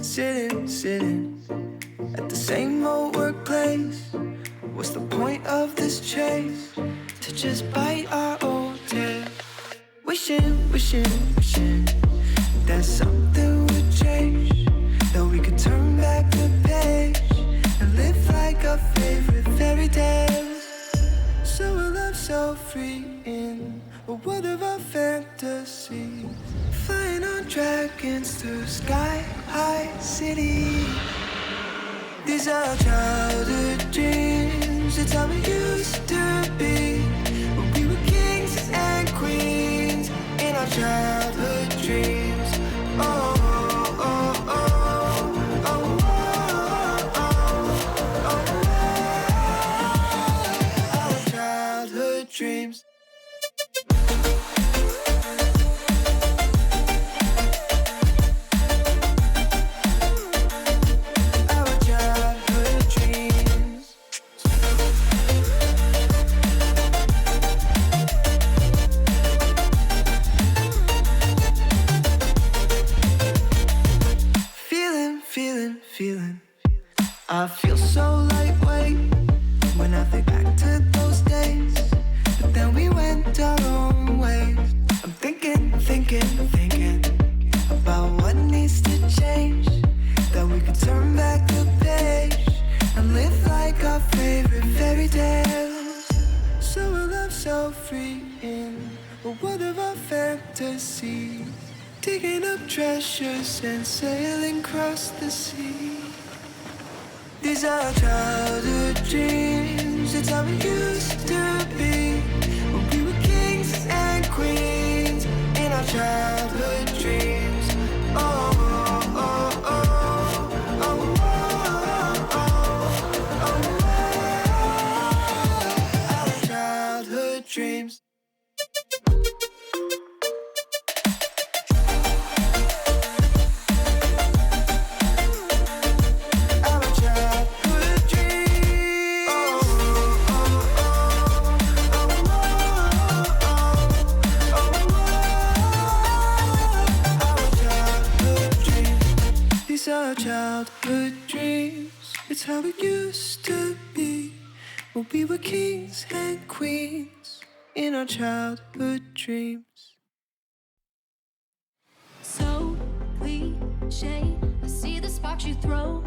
sitting at the same old workplace. What's the point of this chase? To just bite our old tail. Wishing that something would change, that we could turn back the page and live like our favorite fairy tales. So a love so free in a world of our fantasies, flying on dragons through sky-high cities. These are childhood dreams, it's how we used to be, when we were kings and queens in our childhood dreams. Oh, oh, oh, oh, oh, oh, oh, oh, our childhood dreams. Feeling, I feel so lightweight when I think back to those days, but then we went our own ways. I'm thinking about what needs to change, that we could turn back the page and live like our favorite fairy tales. So a love so free in a world of our fantasies, digging up treasures and sailing across the sea. These are childhood dreams, it's how we used to be, when we were kings and queens in our childhood dreams. Oh, oh, oh, oh, oh, oh, oh, oh, our childhood dreams. Our childhood dreams, it's how it used to be, when we were kings and queens in our childhood dreams. So cliche, I see the sparks you throw